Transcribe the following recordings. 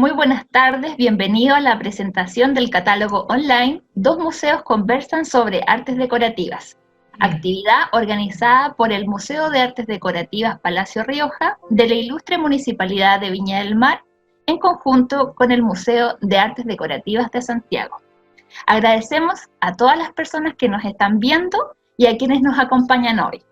Muy buenas tardes, bienvenido a la presentación del catálogo online Dos museos conversan sobre artes decorativas, actividad organizada por el Museo de Artes Decorativas Palacio Rioja de la Ilustre Municipalidad de Viña del Mar, en conjunto con el Museo de Artes Decorativas de Santiago. Agradecemos a todas las personas que nos están viendo y a quienes nos acompañan hoy.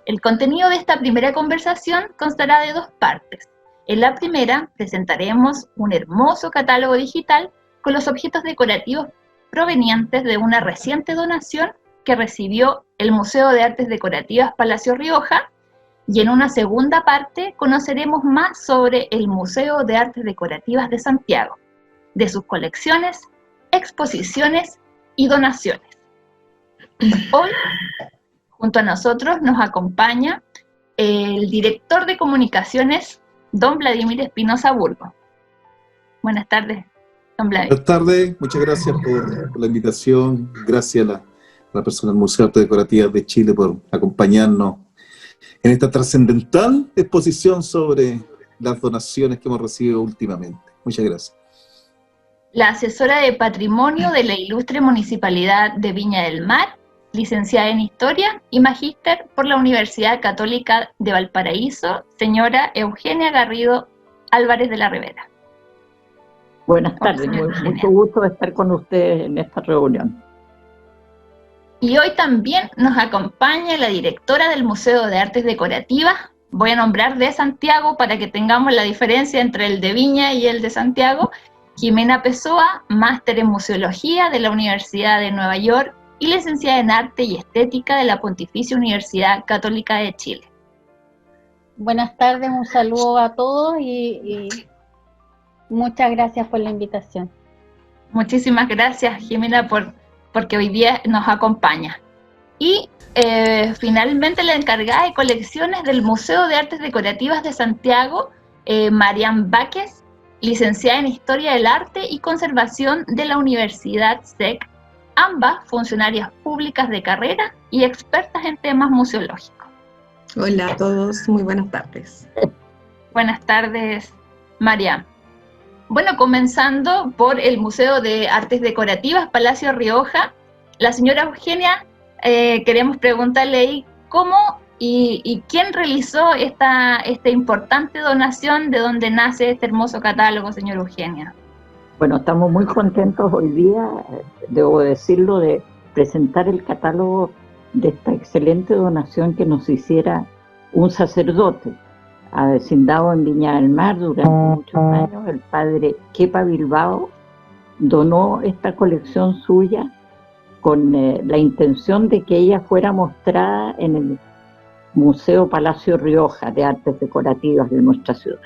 El contenido de esta primera conversación constará de dos partes. En la primera presentaremos un hermoso catálogo digital con los objetos decorativos provenientes de una reciente donación que recibió el Museo de Artes Decorativas Palacio Rioja, y en una segunda parte conoceremos más sobre el Museo de Artes Decorativas de Santiago, de sus colecciones, exposiciones y donaciones. Hoy, junto a nosotros, nos acompaña el director de comunicaciones, don Vladimir Espinosa Burgo. Buenas tardes, don Vladimir. Buenas tardes, muchas gracias por la invitación. Gracias a la persona del Museo de Artes Decorativas de Chile por acompañarnos en esta trascendental exposición sobre las donaciones que hemos recibido últimamente. Muchas gracias. La asesora de patrimonio de la Ilustre Municipalidad de Viña del Mar, licenciada en Historia y magíster por la Universidad Católica de Valparaíso, señora Eugenia Garrido Álvarez de la Rivera. Buenas tardes, mucho gusto de estar con ustedes en esta reunión. Y hoy también nos acompaña la directora del Museo de Artes Decorativas. Voy a nombrar de Santiago para que tengamos la diferencia entre el de Viña y el de Santiago. Jimena Pessoa, máster en Museología de la Universidad de Nueva York y licenciada en Arte y Estética de la Pontificia Universidad Católica de Chile. Buenas tardes, un saludo a todos y muchas gracias por la invitación. Muchísimas gracias, Jimena, porque hoy día nos acompaña. Y finalmente la encargada de colecciones del Museo de Artes Decorativas de Santiago, Marian Báquez, licenciada en Historia del Arte y Conservación de la Universidad SEC, ambas funcionarias públicas de carrera y expertas en temas museológicos. Hola a todos, muy buenas tardes. Buenas tardes, Marian. Bueno, comenzando por el Museo de Artes Decorativas Palacio Rioja, la señora Eugenia, queremos preguntarle ahí cómo y quién realizó esta importante donación, de dónde nace este hermoso catálogo, señora Eugenia. Bueno, estamos muy contentos hoy día, debo decirlo, de presentar el catálogo de esta excelente donación que nos hiciera un sacerdote avecindado en Viña del Mar durante muchos años. El padre Kepa Bilbao donó esta colección suya con la intención de que ella fuera mostrada en el Museo Palacio Rioja de Artes Decorativas de nuestra ciudad.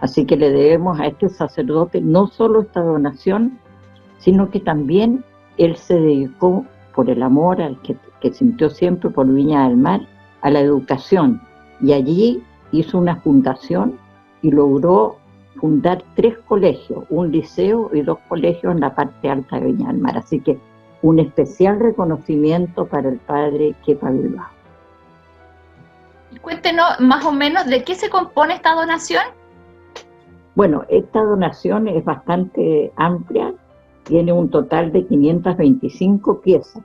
Así que le debemos a este sacerdote no solo esta donación, sino que también él se dedicó, por el amor que sintió siempre por Viña del Mar, a la educación. Y allí hizo una fundación y logró fundar 3 colegios, un liceo y 2 colegios en la parte alta de Viña del Mar. Así que un especial reconocimiento para el padre Kepa Bilbao. Cuéntenos más o menos de qué se compone esta donación. Bueno, esta donación es bastante amplia, tiene un total de 525 piezas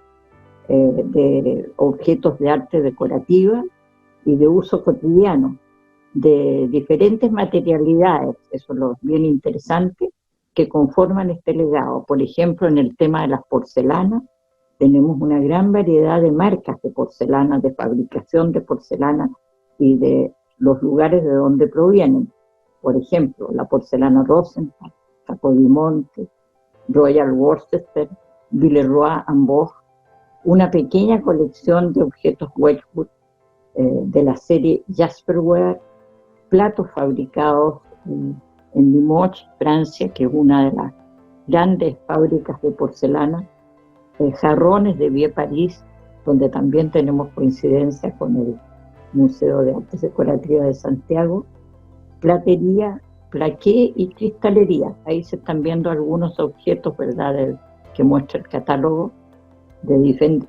de objetos de arte decorativa y de uso cotidiano, de diferentes materialidades, eso es lo bien interesante, que conforman este legado. Por ejemplo, en el tema de las porcelanas, tenemos una gran variedad de marcas de porcelana, de fabricación de porcelana y de los lugares de donde provienen. Por ejemplo, la porcelana Rosenthal, Capodimonte, Royal Worcester, Villeroy and Boch, una pequeña colección de objetos Wedgwood de la serie Jasperware, platos fabricados en Limoges, Francia, que es una de las grandes fábricas de porcelana, jarrones de Vieux París, donde también tenemos coincidencia con el Museo de Artes Decorativas de Santiago, platería, plaqué y cristalería. Ahí se están viendo algunos objetos, ¿verdad?, que muestra el catálogo de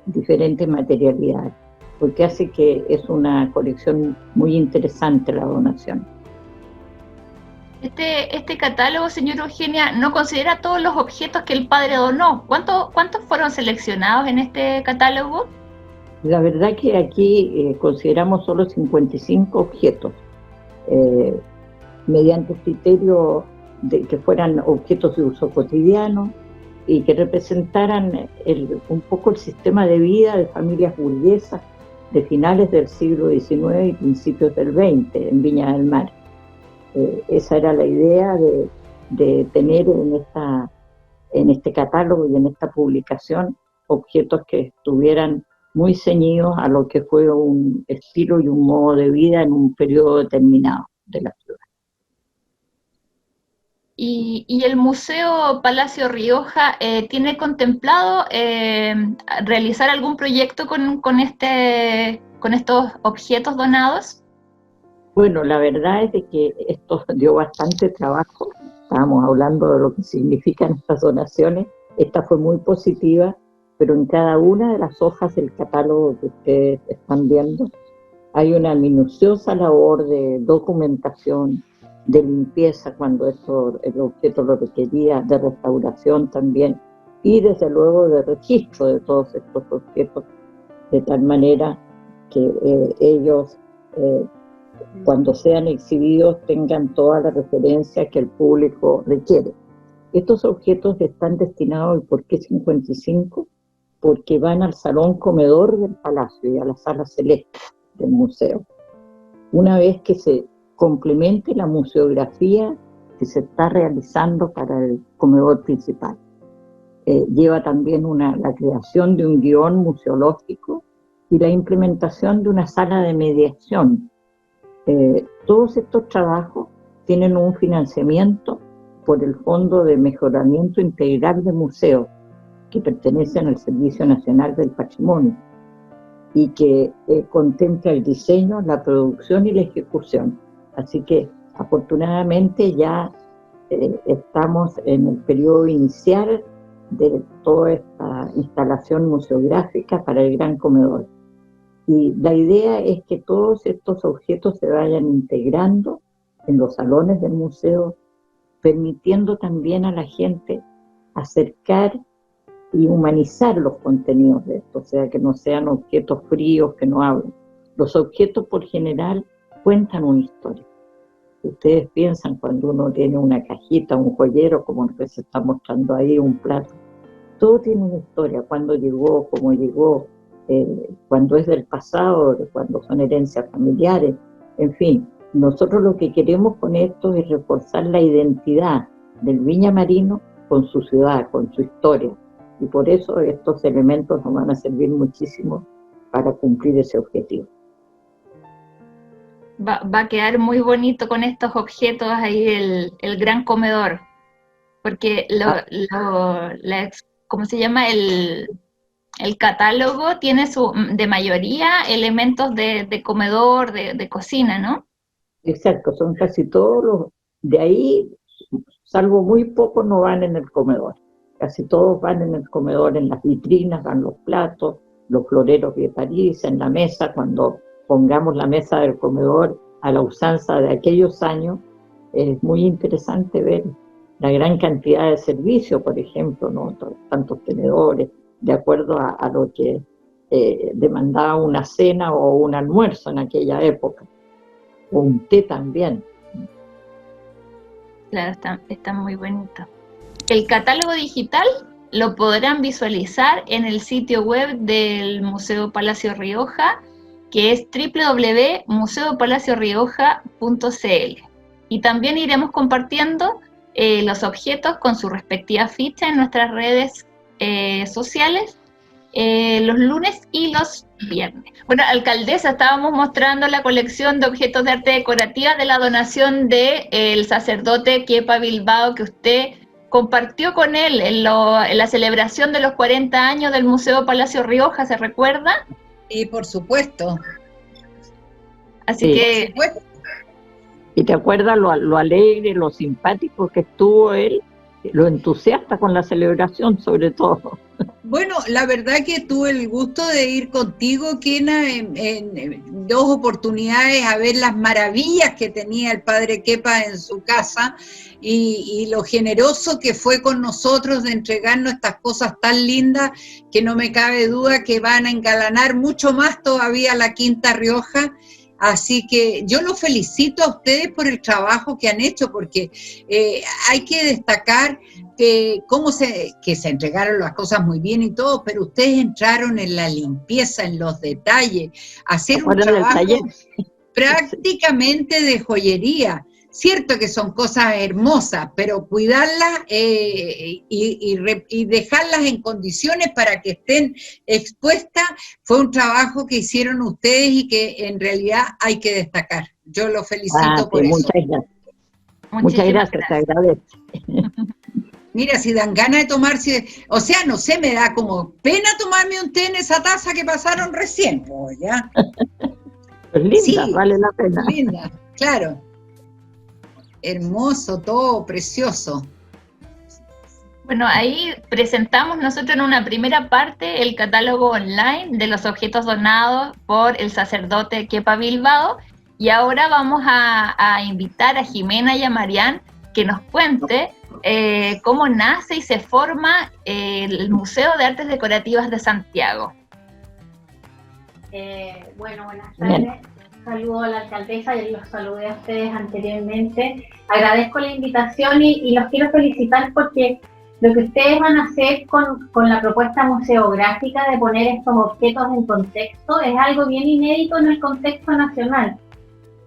diferentes materialidades, porque hace que es una colección muy interesante la donación. Este catálogo, señora Eugenia, no considera todos los objetos que el padre donó. ¿Cuántos fueron seleccionados en este catálogo? La verdad que aquí consideramos solo 55 objetos, mediante el criterio de que fueran objetos de uso cotidiano y que representaran un poco el sistema de vida de familias burguesas de finales del siglo XIX y principios del XX en Viña del Mar. Esa era la idea de tener en este catálogo y en esta publicación objetos que estuvieran muy ceñidos a lo que fue un estilo y un modo de vida en un periodo determinado de la ciudad. ¿Y el Museo Palacio Rioja tiene contemplado realizar algún proyecto con estos objetos donados? Bueno, la verdad es de que esto dio bastante trabajo. Estábamos hablando de lo que significan estas donaciones. Esta fue muy positiva, pero en cada una de las hojas del catálogo que ustedes están viendo hay una minuciosa labor de documentación, de limpieza cuando el objeto lo requería, de restauración también, y desde luego de registro de todos estos objetos, de tal manera que ellos, cuando sean exhibidos, tengan toda la referencia que el público requiere. Estos objetos están destinados, ¿y por qué 55? Porque van al salón comedor del palacio y a la sala celeste del museo. Una vez que se complemente la museografía que se está realizando para el comedor principal. Lleva también la creación de un guión museológico y la implementación de una sala de mediación. Todos estos trabajos tienen un financiamiento por el Fondo de Mejoramiento Integral de Museos, que pertenecen al Servicio Nacional del Patrimonio y que contempla el diseño, la producción y la ejecución. Así que afortunadamente ya estamos en el periodo inicial de toda esta instalación museográfica para el Gran Comedor. Y la idea es que todos estos objetos se vayan integrando en los salones del museo, permitiendo también a la gente acercar y humanizar los contenidos de esto, o sea, que no sean objetos fríos, que no hablen. Los objetos por general cuentan una historia. Ustedes piensan cuando uno tiene una cajita, un joyero, como el que se está mostrando ahí, un plato, todo tiene una historia, cuándo llegó, cómo llegó, cuando es del pasado, cuando son herencias familiares, en fin. Nosotros lo que queremos con esto es reforzar la identidad del Viña Marino con su ciudad, con su historia, y por eso estos elementos nos van a servir muchísimo para cumplir ese objetivo. Va a quedar muy bonito con estos objetos ahí el gran comedor, porque ¿cómo se llama? El catálogo tiene de mayoría elementos de comedor, de cocina, ¿no? Exacto, son casi todos los, de ahí, salvo muy pocos, no van en el comedor. Casi todos van en el comedor, en las vitrinas van los platos, los floreros de París, en la mesa, cuando pongamos la mesa del comedor a la usanza de aquellos años. Es muy interesante ver la gran cantidad de servicios, por ejemplo, ¿no? Tantos tenedores, de acuerdo a lo que demandaba una cena o un almuerzo en aquella época, o un té también. Claro, está muy bonito. El catálogo digital lo podrán visualizar en el sitio web del Museo Palacio Rioja, que es www.museopalaciorioja.cl. Y también iremos compartiendo los objetos con su respectiva ficha en nuestras redes sociales los lunes y los viernes. Bueno, alcaldesa, estábamos mostrando la colección de objetos de arte decorativa de la donación del sacerdote Kepa Bilbao, que usted compartió con él en la celebración de los 40 años del Museo Palacio Rioja, ¿se recuerda? Y por supuesto. Así que... ¿Y te acuerdas lo alegre, lo simpático que estuvo él lo entusiasta con la celebración sobre todo. Bueno, la verdad que tuve el gusto de ir contigo, Kena, en dos oportunidades a ver las maravillas que tenía el padre Kepa en su casa y lo generoso que fue con nosotros de entregarnos estas cosas tan lindas que no me cabe duda que van a engalanar mucho más todavía la Quinta Rioja. Así que yo los felicito a ustedes por el trabajo que han hecho, porque hay que destacar que se entregaron las cosas muy bien y todo, pero ustedes entraron en la limpieza, en los detalles, hacer un trabajo prácticamente de joyería. Cierto que son cosas hermosas, pero cuidarlas y dejarlas en condiciones para que estén expuestas fue un trabajo que hicieron ustedes y que en realidad hay que destacar. Yo los felicito por eso. Muchas gracias. Muchas gracias, te agradezco. Mira, si dan ganas de tomarse, o sea, no sé, me da como pena tomarme un té en esa taza que pasaron recién, pues, ¿ya? Es linda, sí, vale la pena. Linda, claro. Hermoso, todo precioso. Bueno, ahí presentamos nosotros en una primera parte el catálogo online de los objetos donados por el sacerdote Kepa Bilbao, y ahora vamos a invitar a Jimena y a Marián que nos cuente cómo nace y se forma el Museo de Artes Decorativas de Santiago. Bueno, buenas tardes. Bien. Saludo a la alcaldesa, y los saludé a ustedes anteriormente. Agradezco la invitación y los quiero felicitar porque lo que ustedes van a hacer con la propuesta museográfica de poner estos objetos en contexto es algo bien inédito en el contexto nacional.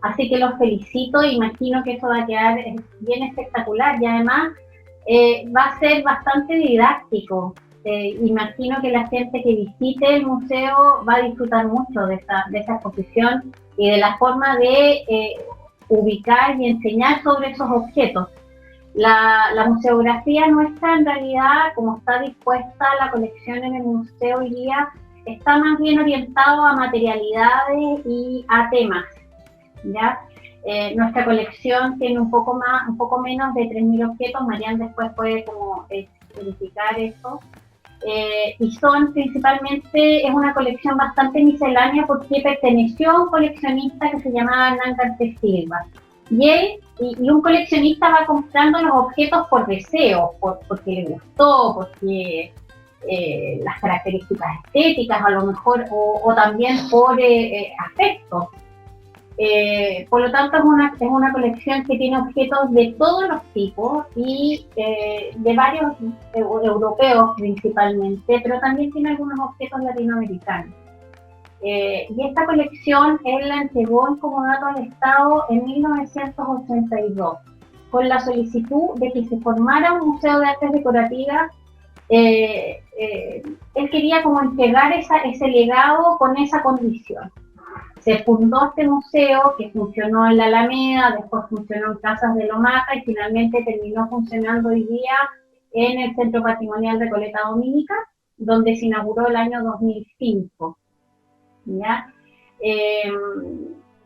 Así que los felicito, imagino que eso va a quedar bien espectacular y además va a ser bastante didáctico. Imagino que la gente que visite el museo va a disfrutar mucho de esta exposición y de la forma de ubicar y enseñar sobre esos objetos. La museografía nuestra, en realidad, como está dispuesta la colección en el museo hoy día, está más bien orientado a materialidades y a temas, ¿ya? Nuestra colección tiene un poco menos de 3.000 objetos. Marián después puede verificar eso. Y son principalmente, es una colección bastante miscelánea porque perteneció a un coleccionista que se llamaba Hernán Garcés Silva. Y un coleccionista va comprando los objetos por deseo, porque le gustó, porque las características estéticas a lo mejor, o también por afecto. Por lo tanto es una colección que tiene objetos de todos los tipos y de varios europeos principalmente, pero también tiene algunos objetos latinoamericanos. Y esta colección él la entregó en comodato al Estado en 1982 con la solicitud de que se formara un museo de artes decorativas. Él quería como entregar ese legado con esa condición. Se fundó este museo que funcionó en la Alameda, después funcionó en Casas de Lomata y finalmente terminó funcionando hoy día en el Centro Patrimonial Recoleta Dominica, donde se inauguró el año 2005. ¿Ya?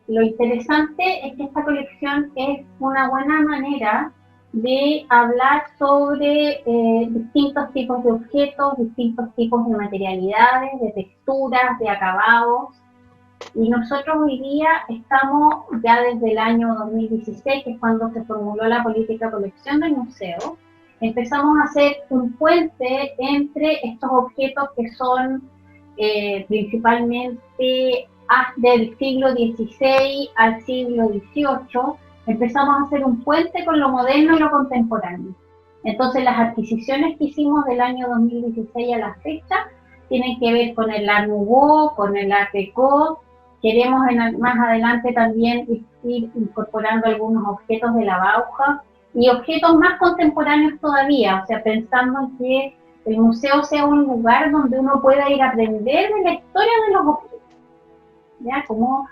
Lo interesante es que esta colección es una buena manera de hablar sobre distintos tipos de objetos, distintos tipos de materialidades, de texturas, de acabados. Y nosotros hoy día estamos ya desde el año 2016, que es cuando se formuló la política de colección del museo, empezamos a hacer un puente entre estos objetos que son principalmente del siglo XVI al siglo XVIII, empezamos a hacer un puente con lo moderno y lo contemporáneo. Entonces las adquisiciones que hicimos del año 2016 a la fecha tienen que ver con el Art Nouveau, con el Art Deco. Queremos más adelante también ir incorporando algunos objetos de la Bauhaus y objetos más contemporáneos todavía, o sea, pensando en que el museo sea un lugar donde uno pueda ir a aprender de la historia de los objetos, ¿ya? Como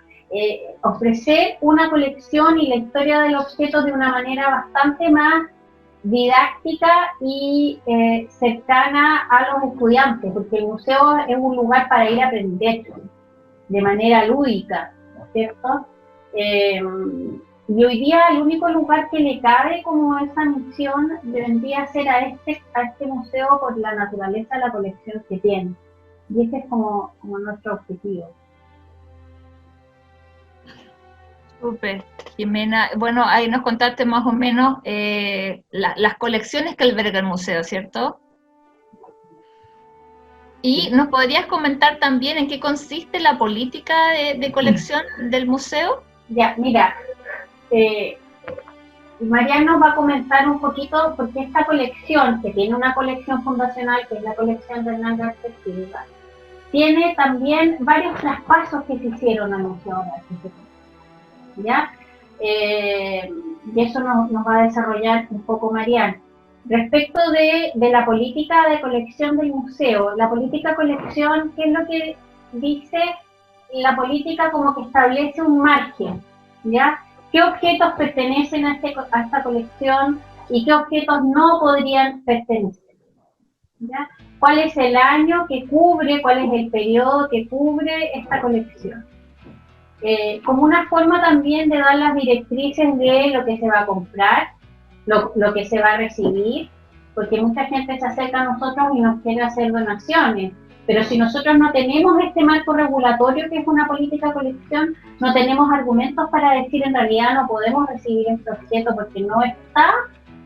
ofrecer una colección y la historia del objeto de una manera bastante más didáctica y cercana a los estudiantes, porque el museo es un lugar para ir a aprender de manera lúdica, ¿cierto? Y hoy día el único lugar que le cabe como esa misión vendría a ser a este museo por la naturaleza de la colección que tiene. Y ese es como nuestro objetivo. Súper, Jimena. Bueno, ahí nos contaste más o menos las colecciones que alberga el museo, ¿cierto? ¿Y nos podrías comentar también en qué consiste la política de colección del museo? Ya, mira, Mariano va a comentar un poquito porque esta colección, que tiene una colección fundacional, que es la colección de Hernán Garcés Silva, tiene también varios traspasos que se hicieron al Museo de Arte de Coratívas, ¿ya? Y eso nos va a desarrollar un poco Mariano. Respecto de la política de colección del museo, la política de colección, ¿qué es lo que dice? La política como que establece un margen, ¿ya? ¿Qué objetos pertenecen a esta colección y qué objetos no podrían pertenecer? ¿Ya? ¿Cuál es el año que cubre, cuál es el periodo que cubre esta colección? Como una forma también de dar las directrices de lo que se va a comprar, lo que se va a recibir, porque mucha gente se acerca a nosotros y nos quiere hacer donaciones, pero si nosotros no tenemos este marco regulatorio que es una política de colección, no tenemos argumentos para decir en realidad no podemos recibir este objeto porque no está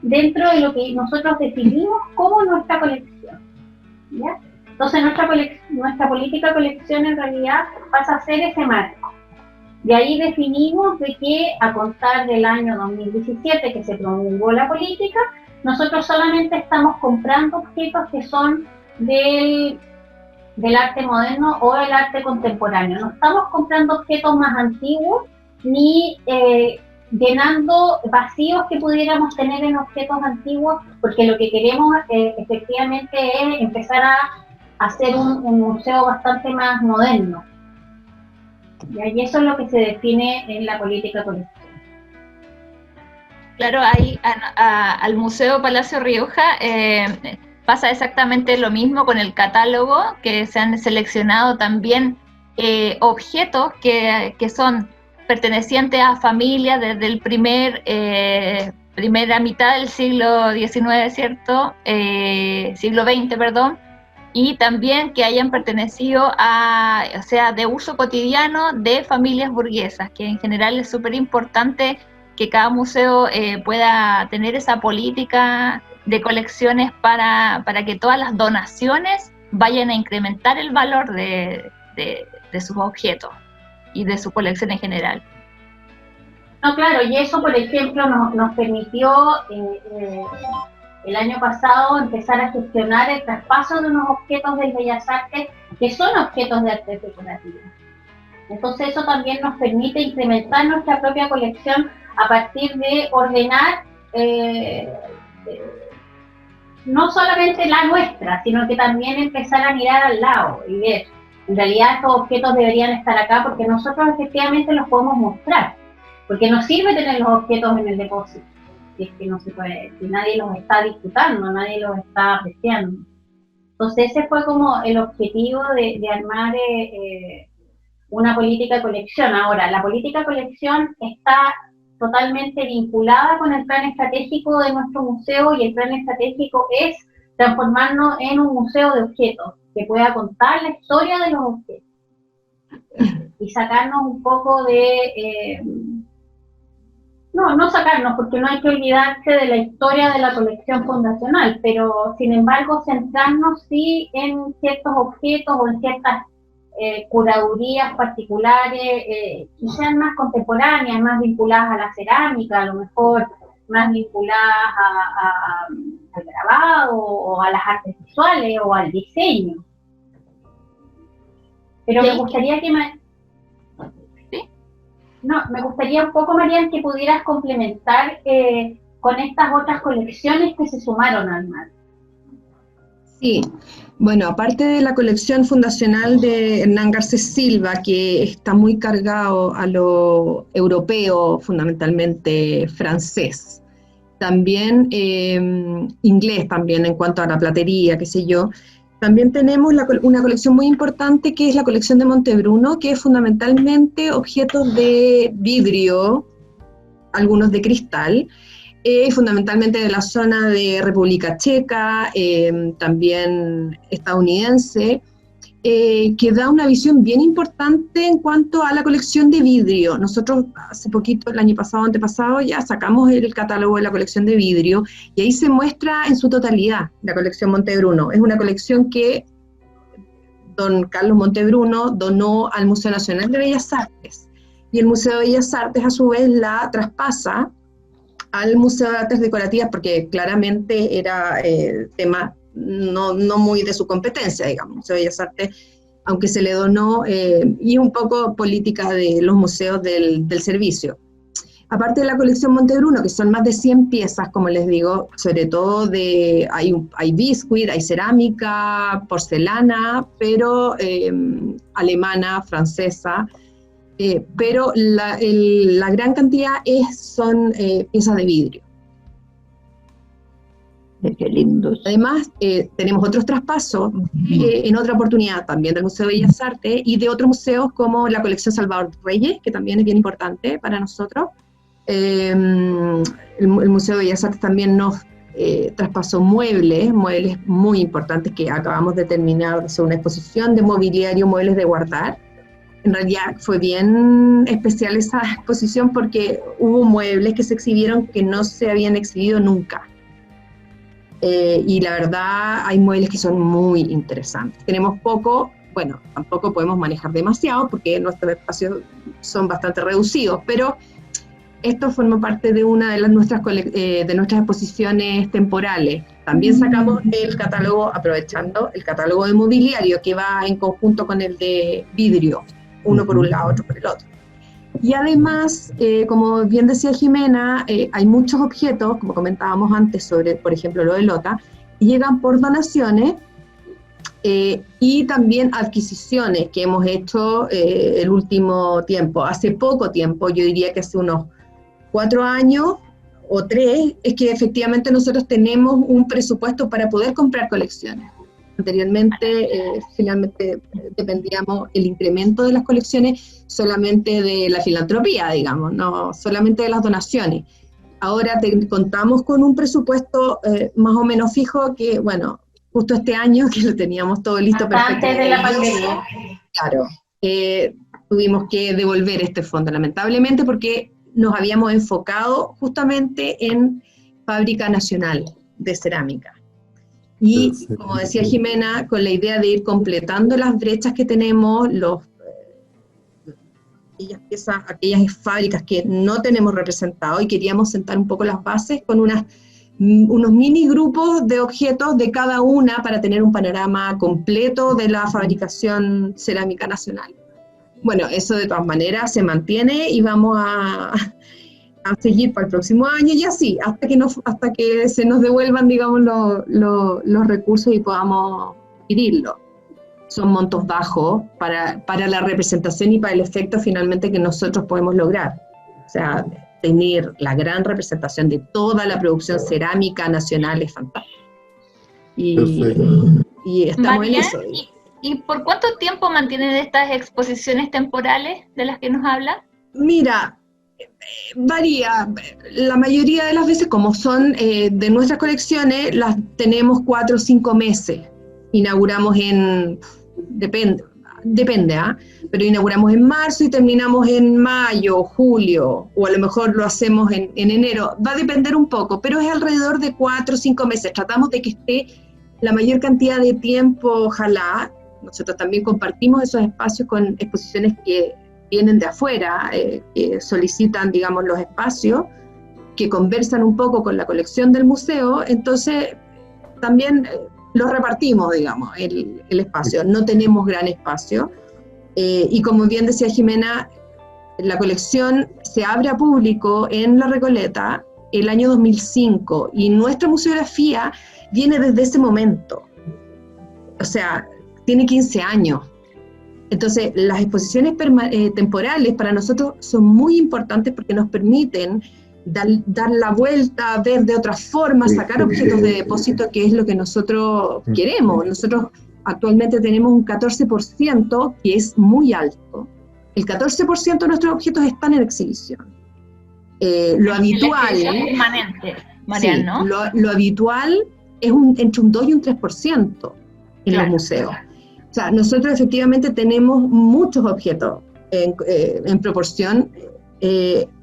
dentro de lo que nosotros definimos como nuestra colección, ¿ya? Entonces nuestra política de colección en realidad pasa a ser ese marco. De ahí definimos de que a contar del año 2017 que se promulgó la política, nosotros solamente estamos comprando objetos que son del arte moderno o del arte contemporáneo. No estamos comprando objetos más antiguos ni llenando vacíos que pudiéramos tener en objetos antiguos, porque lo que queremos efectivamente es empezar a hacer un museo bastante más moderno. Y eso es lo que se define en la política colección. Claro, ahí al Museo Palacio Rioja pasa exactamente lo mismo con el catálogo, que se han seleccionado también objetos que son pertenecientes a familias desde el primera mitad del siglo XIX, ¿cierto? Siglo XX, perdón, y también que hayan pertenecido o sea, de uso cotidiano de familias burguesas, que en general es súper importante que cada museo pueda tener esa política de colecciones para que todas las donaciones vayan a incrementar el valor de sus objetos y de su colección en general. No, claro, y eso, por ejemplo, nos permitió el año pasado empezar a gestionar el traspaso de unos objetos del Bellas Artes que son objetos de arte decorativo. Entonces eso también nos permite incrementar nuestra propia colección a partir de ordenar no solamente la nuestra, sino que también empezar a mirar al lado y ver, en realidad estos objetos deberían estar acá porque nosotros efectivamente los podemos mostrar, porque nos sirve tener los objetos en el depósito. Si es que no se puede, si nadie los está disfrutando, nadie los está apreciando. Entonces ese fue como el objetivo de armar una política de colección. Ahora, la política de colección está totalmente vinculada con el plan estratégico de nuestro museo y el plan estratégico es transformarnos en un museo de objetos que pueda contar la historia de los objetos y sacarnos un poco de... No sacarnos, porque no hay que olvidarse de la historia de la colección fundacional, pero sin embargo centrarnos sí en ciertos objetos o en ciertas curadurías particulares, quizás más contemporáneas, más vinculadas a la cerámica, a lo mejor más vinculadas al grabado o a las artes visuales o al diseño. Pero me gustaría que me gustaría un poco, Marian, que pudieras complementar con estas otras colecciones que se sumaron al MAD. Sí, bueno, aparte de la colección fundacional de Hernán Garcés Silva, que está muy cargado a lo europeo, fundamentalmente francés, también inglés también en cuanto a la platería, qué sé yo. También tenemos una colección muy importante que es la colección de Montebruno, que es fundamentalmente objetos de vidrio algunos de cristal, fundamentalmente de la zona de República Checa, también estadounidense, que da una visión bien importante en cuanto a la colección de vidrio. Nosotros hace poquito, el año pasado, antepasado, ya sacamos el catálogo de la colección de vidrio, y ahí se muestra en su totalidad la colección Montebruno. Es una colección que don Carlos Montebruno donó al Museo Nacional de Bellas Artes, y el Museo de Bellas Artes a su vez la traspasa al Museo de Artes Decorativas, porque claramente era tema no muy de su competencia, digamos. El Museo de Bellas Artes, aunque se le donó, y un poco política de los museos del servicio. Aparte de la colección Montebruno, que son más de 100 piezas, como les digo, sobre todo hay biscuit, hay cerámica, porcelana, pero alemana, francesa, pero la gran cantidad son piezas de vidrio. Qué lindos. Además, tenemos otros traspasos en otra oportunidad también del Museo de Bellas Artes y de otros museos como la colección Salvador Reyes, que también es bien importante para nosotros. El Museo de Bellas Artes también nos traspasó muebles muy importantes que acabamos de terminar de hacer una exposición de mobiliario, muebles de guardar. En realidad fue bien especial esa exposición porque hubo muebles que se exhibieron que no se habían exhibido nunca. Y la verdad hay muebles que son muy interesantes. Tenemos poco, bueno, tampoco podemos manejar demasiado porque nuestros espacios son bastante reducidos, pero esto forma parte de una de nuestras exposiciones temporales. También sacamos el catálogo, aprovechando el catálogo de mobiliario que va en conjunto con el de vidrio, uno por un lado, otro por el otro. Y además, como bien decía Jimena, hay muchos objetos, como comentábamos antes sobre, por ejemplo, lo de Lota, y llegan por donaciones y también adquisiciones que hemos hecho el último tiempo. Hace poco tiempo, yo diría que hace unos 4 años o 3, es que efectivamente nosotros tenemos un presupuesto para poder comprar colecciones. Anteriormente, finalmente dependíamos el incremento de las colecciones solamente de la filantropía, digamos, no solamente de las donaciones. Ahora contamos con un presupuesto más o menos fijo que, bueno, justo este año que lo teníamos todo listo. Antes de la pandemia. Claro, tuvimos que devolver este fondo, lamentablemente, porque nos habíamos enfocado justamente en fábrica nacional de cerámica. Y, como decía Jimena, con la idea de ir completando las brechas que tenemos, aquellas fábricas que no tenemos representado, y queríamos sentar un poco las bases con unos mini grupos de objetos de cada una para tener un panorama completo de la fabricación cerámica nacional. Bueno, eso de todas maneras se mantiene y vamos a seguir para el próximo año y así, hasta que se nos devuelvan, digamos, los recursos y podamos adquirirlo. Son montos bajos para la representación y para el efecto finalmente que nosotros podemos lograr. O sea, tener la gran representación de toda la producción cerámica nacional es fantástico. Y estamos María, en eso. ¿Y por cuánto tiempo mantienen estas exposiciones temporales de las que nos habla? Mira, varía. La mayoría de las veces, como son de nuestras colecciones, las tenemos 4 o 5 meses. Inauguramos depende, pero inauguramos en marzo y terminamos en mayo, julio, o a lo mejor lo hacemos en enero. Va a depender un poco, pero es alrededor de 4 o 5 meses. Tratamos de que esté la mayor cantidad de tiempo, ojalá. Nosotros también compartimos esos espacios con exposiciones que vienen de afuera, que solicitan, digamos, los espacios, que conversan un poco con la colección del museo, entonces también los repartimos, digamos, el espacio. No tenemos gran espacio, y como bien decía Jimena, la colección se abre a público en La Recoleta el año 2005, y nuestra museografía viene desde ese momento, o sea, tiene 15 años. Entonces, las exposiciones temporales para nosotros son muy importantes porque nos permiten dar la vuelta, ver de otra forma, sacar objetos de depósito, que es lo que nosotros queremos. Nosotros actualmente tenemos un 14%, que es muy alto. El 14% de nuestros objetos están en exhibición. Lo habitual, permanente, Marian, sí, ¿no? lo habitual es entre un 2 y un 3% en Claro. los museos. O sea, nosotros efectivamente tenemos muchos objetos en proporción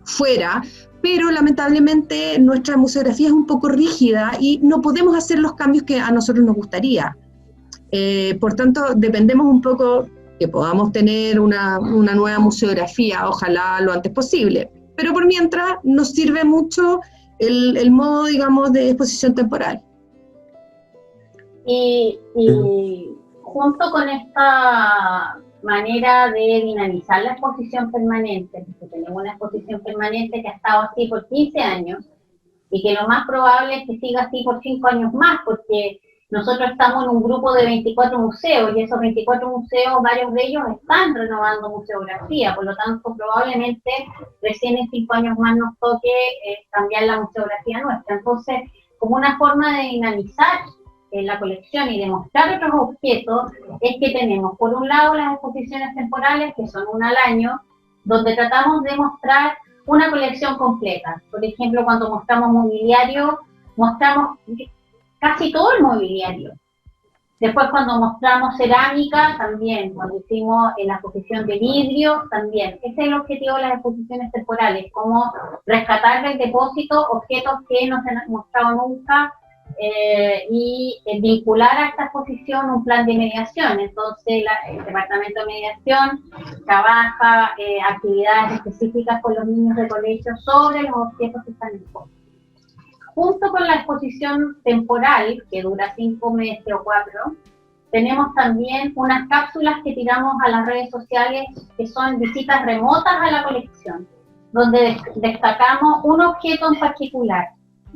fuera, pero lamentablemente nuestra museografía es un poco rígida y no podemos hacer los cambios que a nosotros nos gustaría. Por tanto, dependemos un poco que podamos tener una nueva museografía, ojalá lo antes posible. Pero por mientras nos sirve mucho el modo, digamos, de exposición temporal. Y junto con esta manera de dinamizar la exposición permanente, porque tenemos una exposición permanente que ha estado así por 15 años y que lo más probable es que siga así por 5 años más, porque nosotros estamos en un grupo de 24 museos y esos 24 museos, varios de ellos están renovando museografía, por lo tanto probablemente recién en 5 años más nos toque cambiar la museografía nuestra. Entonces, como una forma de dinamizar la colección y de mostrar otros objetos, es que tenemos por un lado las exposiciones temporales, que son una al año, donde tratamos de mostrar una colección completa. Por ejemplo, cuando mostramos mobiliario, mostramos casi todo el mobiliario. Después cuando mostramos cerámica, también. Cuando hicimos la exposición de vidrio, también. Ese es el objetivo de las exposiciones temporales, como rescatar del depósito objetos que no se han mostrado nunca y vincular a esta exposición un plan de mediación. Entonces el Departamento de Mediación trabaja actividades específicas con los niños de colegio sobre los objetos que están en exposición. Junto con la exposición temporal, que dura 5 meses o 4, tenemos también unas cápsulas que tiramos a las redes sociales, que son visitas remotas a la colección, donde destacamos un objeto en particular,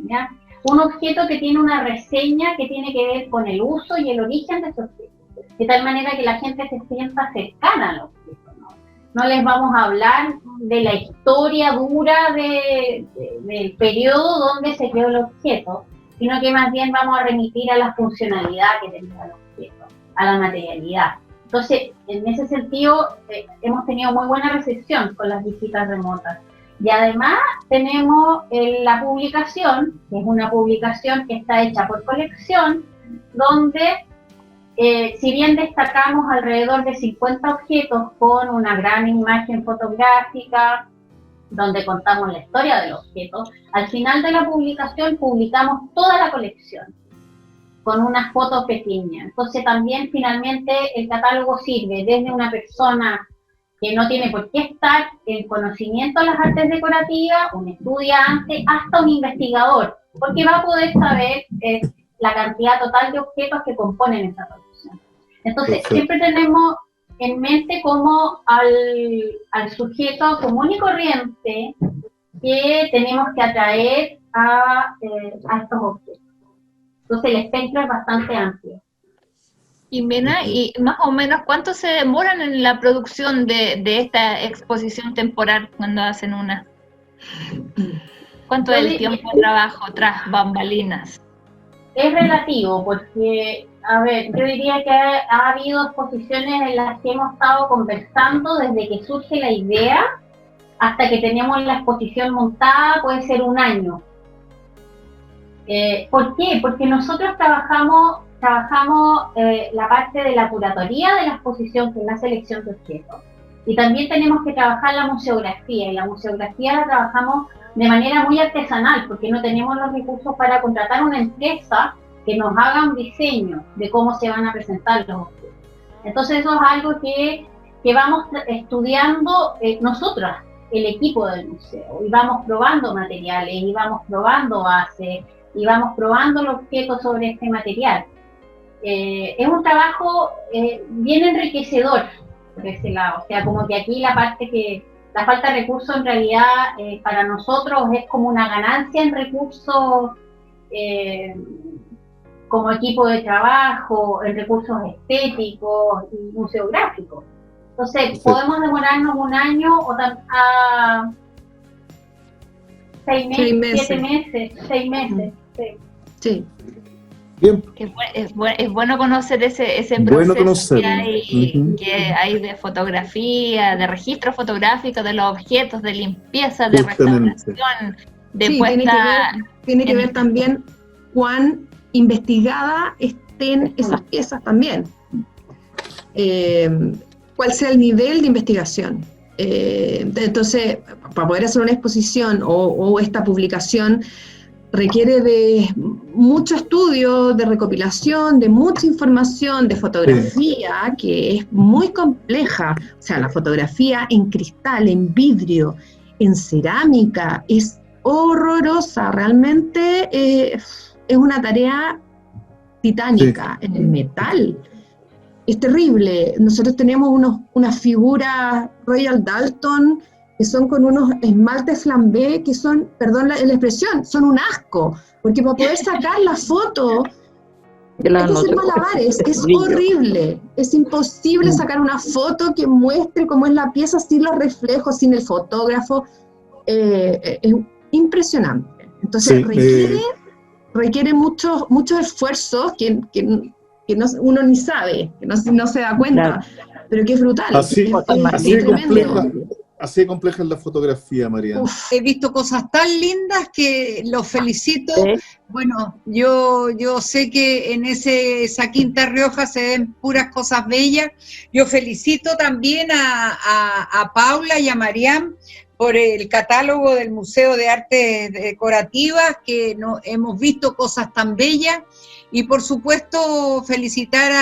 ¿ya? Un objeto que tiene una reseña que tiene que ver con el uso y el origen de ese objeto, de tal manera que la gente se sienta cercana al objeto. No les vamos a hablar de la historia dura del periodo donde se creó el objeto, sino que más bien vamos a remitir a la funcionalidad que tenía el objeto, a la materialidad. Entonces, en ese sentido, hemos tenido muy buena recepción con las visitas remotas. Y además tenemos la publicación, que es una publicación que está hecha por colección, donde si bien destacamos alrededor de 50 objetos con una gran imagen fotográfica, donde contamos la historia del objeto, al final de la publicación publicamos toda la colección con unas fotos pequeñas. Entonces también finalmente el catálogo sirve desde una persona que no tiene por qué estar en conocimiento de las artes decorativas, un estudiante, hasta un investigador, porque va a poder saber la cantidad total de objetos que componen esa colección. Entonces, siempre tenemos en mente como al sujeto común y corriente que tenemos que atraer a estos objetos. Entonces, el espectro es bastante amplio. Y Mena, ¿y más o menos cuánto se demoran en la producción de esta exposición temporal cuando hacen una? ¿Cuánto es el tiempo de trabajo tras bambalinas? Es relativo, porque, a ver, yo diría que ha habido exposiciones en las que hemos estado conversando desde que surge la idea hasta que tenemos la exposición montada, puede ser un año. ¿Por qué? Porque nosotros trabajamos la parte de la curatoría de la exposición, que es la selección de objetos. Y también tenemos que trabajar la museografía, y la museografía la trabajamos de manera muy artesanal, porque no tenemos los recursos para contratar una empresa que nos haga un diseño de cómo se van a presentar los objetos. Entonces eso es algo que vamos estudiando nosotras, el equipo del museo, y vamos probando materiales, y vamos probando bases, y vamos probando los objetos sobre este material. Es un trabajo bien enriquecedor por ese lado, o sea, como que aquí la falta de recursos en realidad para nosotros es como una ganancia en recursos como equipo de trabajo, en recursos estéticos y museográficos. Entonces, podemos demorarnos un año o 6 meses, 7 meses, 6 meses. Sí. Bien. Es bueno conocer ese Bueno proceso conocerlo. que hay de fotografía, de registro fotográfico de los objetos, de limpieza, de Justamente. restauración, de Sí, puesta tiene que en ver también cuán investigada estén esas piezas también. Cuál sea el nivel de investigación. Entonces, para poder hacer una exposición o esta publicación, requiere de mucho estudio, de recopilación, de mucha información, de fotografía, que es muy compleja. O sea, la fotografía en cristal, en vidrio, en cerámica, es horrorosa. Realmente es una tarea titánica. En el metal es terrible. Nosotros tenemos unas figuras Royal Dalton que son con unos esmaltes flambé que son, perdón la expresión, son un asco, porque para poder sacar la foto hay que hacer malabares, es horrible, es imposible sacar una foto que muestre cómo es la pieza sin los reflejos, sin el fotógrafo, es impresionante. Entonces requiere muchos esfuerzos que uno ni sabe, que no se da cuenta, pero que es brutal. Así de compleja es la fotografía, Mariana. He visto cosas tan lindas que los felicito. Bueno, yo sé que en esa Quinta Rioja se ven puras cosas bellas. Yo felicito también a Paula y a Mariam por el catálogo del Museo de Artes Decorativas, que hemos visto cosas tan bellas. Y por supuesto felicitar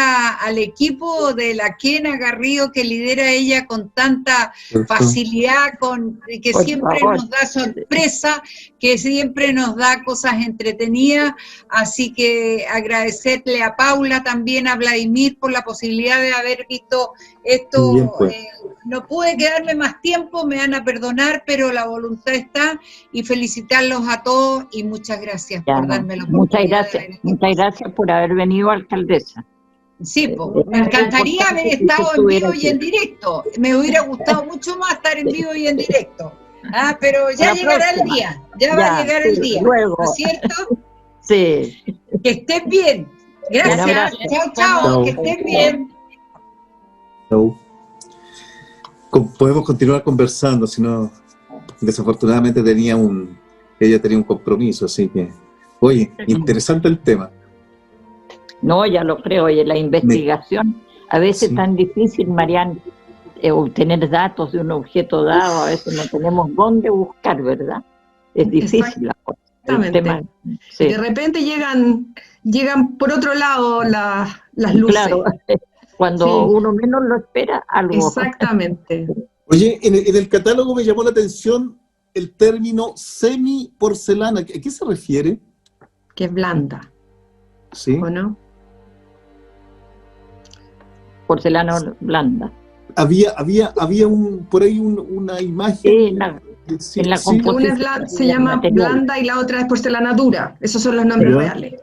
al equipo de la Kena Garrido, que lidera ella con tanta facilidad, que siempre nos da sorpresa, que siempre nos da cosas entretenidas. Así que agradecerle a Paula, también a Vladimir, por la posibilidad de haber visto esto. Bien, pues. No pude quedarme más tiempo, me van a perdonar, pero la voluntad está, y felicitarlos a todos y muchas gracias por darme la oportunidad. Muchas gracias por haber venido, alcaldesa. Sí, me encantaría haber estado en vivo y en directo. Me hubiera gustado mucho más estar en vivo y en directo. Pero ya llegará el día, va a llegar el día, luego. ¿No es cierto? Sí. Que estés bien. Gracias. Chao, que estés bien. Chao. Podemos continuar conversando, si no, desafortunadamente ella tenía un compromiso, así que, oye, interesante el tema. No, ya lo creo, oye, la investigación, a veces es tan difícil, Marian, obtener datos de un objeto dado, a veces no tenemos dónde buscar, ¿verdad? Es difícil la cosa. Exactamente. Sí. De repente llegan por otro lado las luces. Claro. Cuando uno menos lo espera, algo. Exactamente. Oye, en el catálogo me llamó la atención el término semi-porcelana. ¿A qué se refiere? Que es blanda. ¿Sí? ¿O no? Porcelana blanda. Había por ahí una imagen. Sí, en la composición. Una se llama blanda y la otra es porcelana dura. Esos son los nombres reales.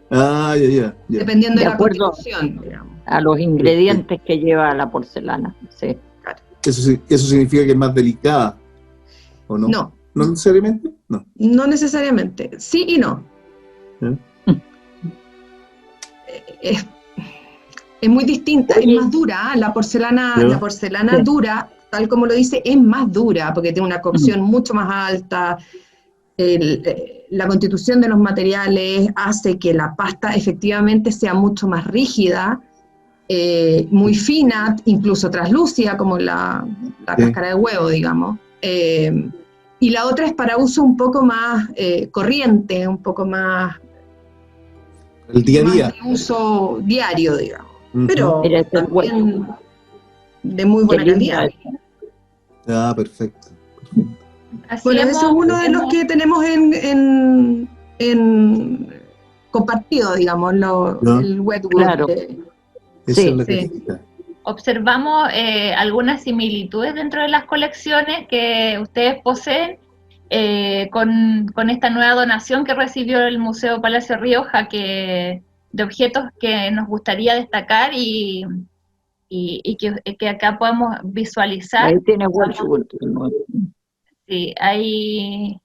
Ya. Dependiendo de la constitución, digamos. A los ingredientes que lleva la porcelana, sí. ¿Eso significa que es más delicada? ¿O no? No. ¿No necesariamente? No. No necesariamente. Sí y no. Es muy distinta, es más dura. La porcelana dura, tal como lo dice, es más dura, porque tiene una cocción mucho más alta. La constitución de los materiales hace que la pasta efectivamente sea mucho más rígida, muy fina, incluso translúcida, como la cáscara de huevo, digamos. Y la otra es para uso un poco más corriente, un poco más... El día a día. De uso diario, digamos. Pero también de muy buena calidad. Perfecto. Bueno, eso es uno de los que tenemos en compartido, digamos, el wetwood. Claro. Observamos algunas similitudes dentro de las colecciones que ustedes poseen con esta nueva donación que recibió el Museo Palacio Rioja, de objetos que nos gustaría destacar y que acá podemos visualizar. Ahí tiene wetwood. Sí, hay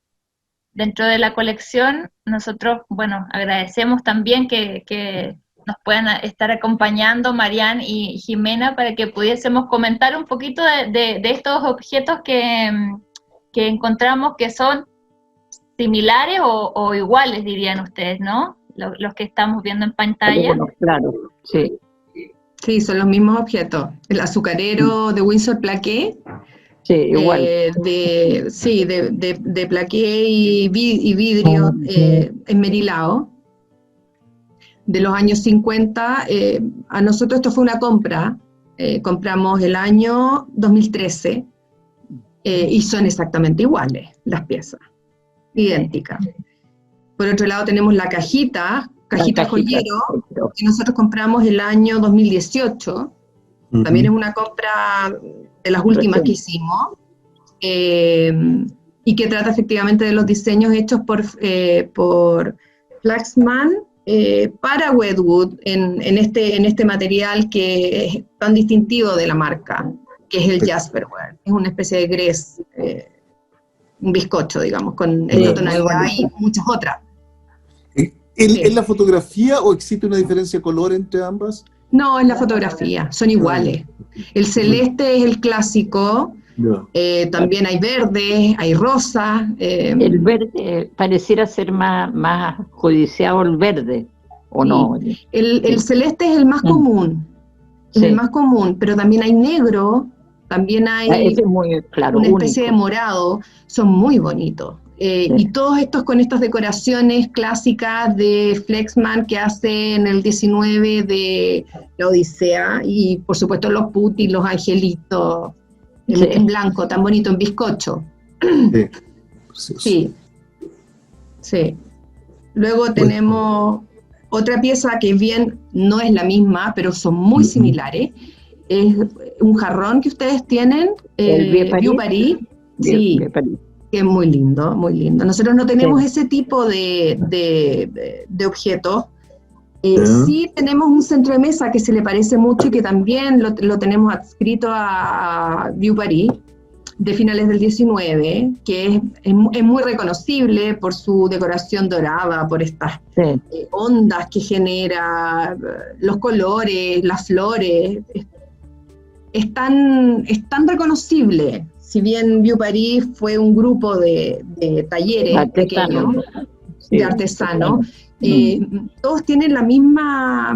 dentro de la colección, nosotros, bueno, agradecemos también que nos puedan estar acompañando Marian y Jimena para que pudiésemos comentar un poquito de estos objetos que encontramos que son similares o iguales, dirían ustedes, ¿no? Los que estamos viendo en pantalla. Bueno, claro, sí. Sí, son los mismos objetos. El azucarero de Windsor Plaqué. Sí, igual. De plaqué y vidrio esmerilado de los años 50. A nosotros esto fue una compra. Compramos el año 2013 y son exactamente iguales las piezas, idénticas. Por otro lado tenemos la cajita joyero, que nosotros compramos el año 2018. También es una compra de las últimas que hicimos, y que trata efectivamente de los diseños hechos por Flaxman para Wedgwood en este material que es tan distintivo de la marca, que es el Jasperware. Es una especie de grés, un bizcocho, digamos, con esta tonalidad y muchas otras. ¿Es la fotografía o existe una diferencia de color entre ambas? No, es la fotografía, son iguales. El celeste es el clásico, también hay verde, hay rosa. El verde pareciera ser más codiciado el verde, ¿o no? El celeste es el más común, es el más común, pero también hay negro, también hay ese es muy claro, una único. especie de morado, son muy bonitos. Y todos estos con estas decoraciones clásicas de Flaxman que hace en el 19 de la Odisea, y por supuesto los putis, los angelitos, en blanco, tan bonito, en bizcocho. Sí. Luego tenemos otra pieza que bien no es la misma, pero son muy similares. Es un jarrón que ustedes tienen, el Vieux Paris. Sí. Que es muy lindo, muy lindo. Nosotros no tenemos ese tipo de objetos. Sí tenemos un centro de mesa que se le parece mucho y que también lo tenemos adscrito a Vieux Paris, de finales del 19, que es muy reconocible por su decoración dorada, por estas ondas que genera, los colores, las flores. Es tan reconocible. Si bien Vieux Paris fue un grupo de talleres pequeños, de artesanos, todos tienen la misma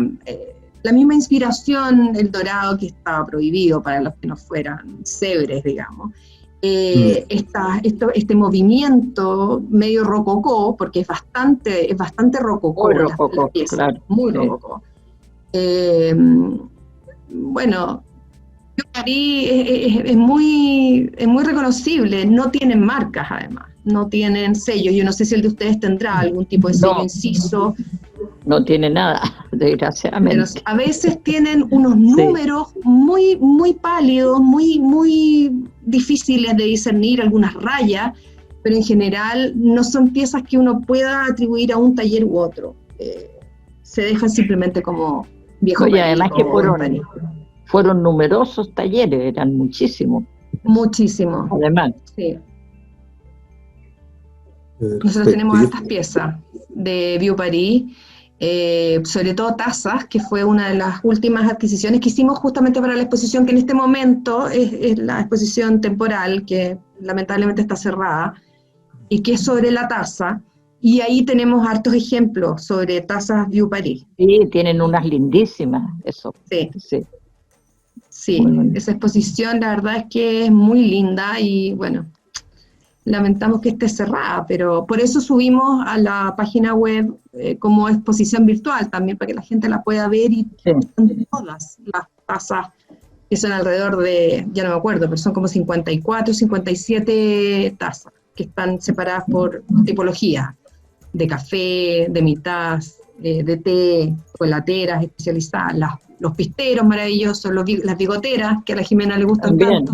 inspiración, el dorado que estaba prohibido para los que no fueran cébres, digamos. Este movimiento medio rococó, porque es bastante rococó. Muy rococó, claro. Muy rococó. Bueno, Paris es muy reconocible, no tienen marcas además, no tienen sellos. Yo no sé si el de ustedes tendrá algún tipo de sello inciso. No tiene nada, desgraciadamente. Pero a veces tienen unos números muy, muy pálidos, muy, muy difíciles de discernir, algunas rayas, pero en general no son piezas que uno pueda atribuir a un taller u otro. Se dejan simplemente como viejo. Y además que fueron numerosos talleres, eran muchísimos. Muchísimos. Además. Sí. Nosotros tenemos estas piezas de Vieux Paris, sobre todo tazas, que fue una de las últimas adquisiciones que hicimos justamente para la exposición, que en este momento es la exposición temporal, que lamentablemente está cerrada, y que es sobre la taza, y ahí tenemos hartos ejemplos sobre tazas Vieux Paris. Sí, tienen unas lindísimas, eso. Sí, esa exposición la verdad es que es muy linda y bueno, lamentamos que esté cerrada, pero por eso subimos a la página web como exposición virtual también, para que la gente la pueda ver y todas las tazas, que son alrededor de, ya no me acuerdo, pero son como 54, 57 tazas, que están separadas por tipología, de café, de mitad, de té, chocolateras especializadas, los pisteros maravillosos, las bigoteras, que a la Jimena le gustan tanto.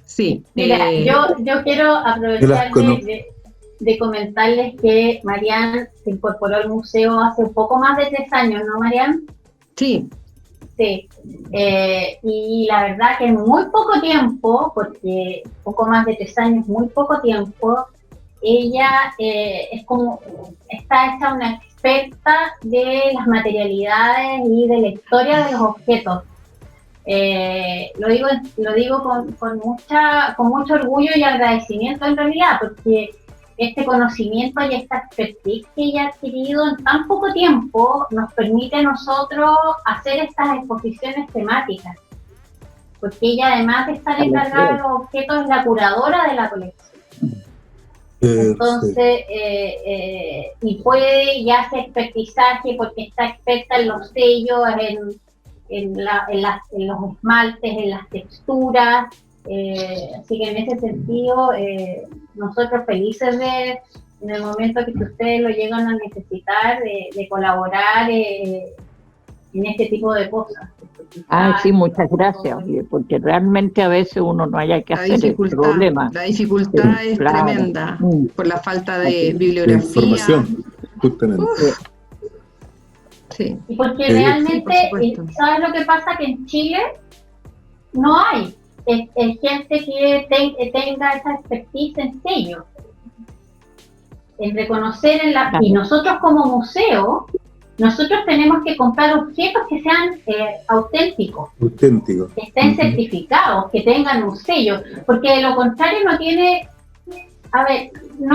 Sí. Mira, yo quiero aprovechar de comentarles que Marian se incorporó al museo hace un poco más de 3 años, ¿no, Marian? Sí. Sí, y la verdad que en muy poco tiempo, porque poco más de 3 años, muy poco tiempo, ella está hecha una experta de las materialidades y de la historia de los objetos. Lo digo con mucho orgullo y agradecimiento en realidad, porque este conocimiento y esta expertise que ella ha adquirido en tan poco tiempo nos permite a nosotros hacer estas exposiciones temáticas, porque ella, además de estar encargada de los objetos, es la curadora de la colección. Entonces, y puede ya hacer expertizaje porque está experta en los sellos, en los esmaltes, en las texturas. Así que en ese sentido, nosotros felices en el momento que ustedes lo llegan a necesitar, de colaborar en este tipo de cosas. Sí, muchas gracias, porque realmente a veces uno no haya que hacer el problema. La dificultad es tremenda, por la falta de bibliografía. De información, justamente. Sí. Y porque realmente, ¿sabes lo que pasa? Que en Chile no hay gente que tenga esa expertise en sello, en reconocer y nosotros como museo, nosotros tenemos que comprar objetos que sean auténticos, que estén certificados, que tengan un sello, porque de lo contrario no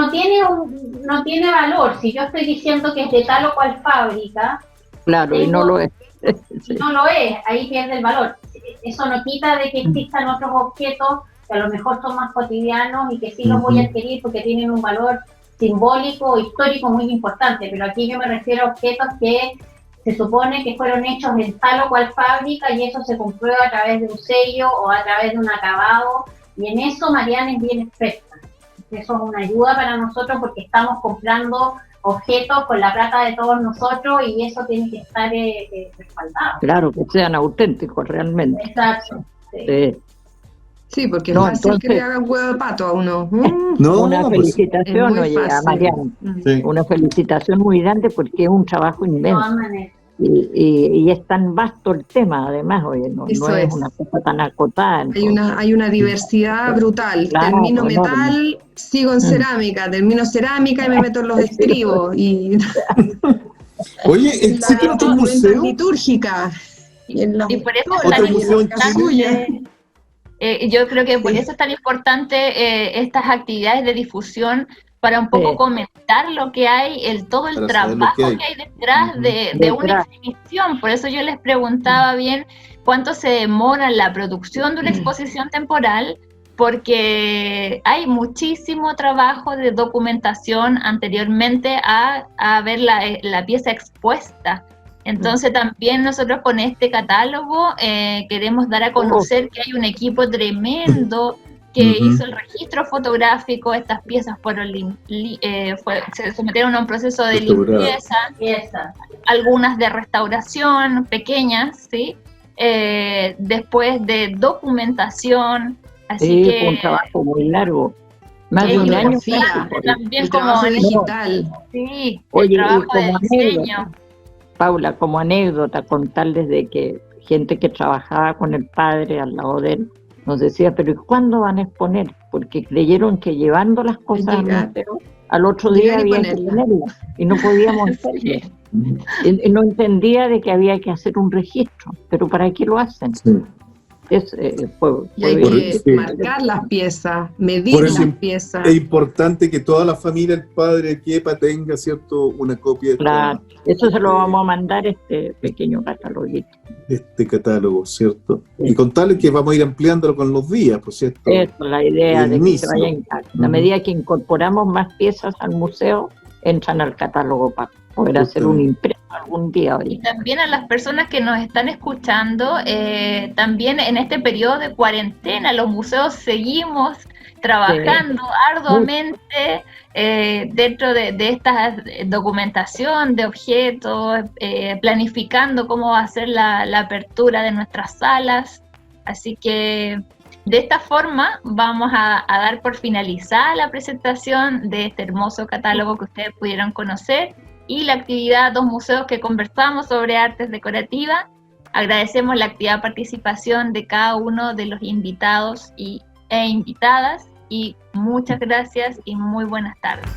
tiene valor. Si yo estoy diciendo que es de tal o cual fábrica, claro, y no lo es. Si no lo es, ahí pierde el valor. Eso no quita de que existan otros objetos que a lo mejor son más cotidianos y que sí los voy a adquirir porque tienen un valor simbólico, histórico muy importante, pero aquí yo me refiero a objetos que se supone que fueron hechos en tal o cual fábrica y eso se comprueba a través de un sello o a través de un acabado, y en eso Mariana es bien experta. Eso es una ayuda para nosotros porque estamos comprando objetos con la plata de todos nosotros y eso tiene que estar respaldado. Claro, que sean auténticos realmente. Exacto. Sí. Sí, porque no es fácil que le hagan huevo de pato a uno. Una felicitación, a Mariana. Sí. Una felicitación muy grande porque es un trabajo inmenso. Y es tan vasto el tema, además, no es una cosa tan acotada. Hay una diversidad brutal. Claro, termino metal, sigo en cerámica, termino cerámica y me meto en los estribos. Oye, ¿existe otro museo? Litúrgica. Y por eso es tan importante. Yo creo que por eso es tan importante estas actividades de difusión, para un poco comentar lo que hay, todo el trabajo que hay detrás de una exhibición. Por eso yo les preguntaba bien cuánto se demora en la producción de una exposición temporal, porque hay muchísimo trabajo de documentación anteriormente a ver la pieza expuesta. Entonces también nosotros con este catálogo queremos dar a conocer que hay un equipo tremendo que hizo el registro fotográfico. Estas piezas se sometieron a un proceso de limpieza, algunas de restauración, pequeñas, ¿sí? Después de documentación, así que fue un trabajo muy largo, más de un año. También el trabajo digital. Sí, oye, el trabajo de diseño. Paula, como anécdota, contarles de que gente que trabajaba con el padre al lado de él nos decía, pero ¿y cuándo van a exponer? Porque creyeron que llevando las cosas al otro día había que ponerlas y no podíamos hacerlo. Y no entendía de que había que hacer un registro, pero ¿para qué lo hacen? Sí. Y hay que marcar las piezas, medir las piezas. Es importante que toda la familia, el padre Kepa, tenga, ¿cierto?, una copia de eso se lo vamos a mandar, este pequeño cataloguito. Este catálogo, ¿cierto? Sí. Y contarles que vamos a ir ampliándolo con los días, por cierto. Es la idea de que se vayan, a medida que incorporamos más piezas al museo, entran al catálogo para poder hacer un impreso algún día. Y también a las personas que nos están escuchando, también en este periodo de cuarentena, los museos seguimos trabajando arduamente dentro de esta documentación de objetos, planificando cómo va a ser la apertura de nuestras salas. Así que de esta forma vamos a dar por finalizada la presentación de este hermoso catálogo que ustedes pudieron conocer y la actividad Dos Museos, que conversamos sobre artes decorativas. Agradecemos la activa participación de cada uno de los invitados e invitadas, y muchas gracias y muy buenas tardes.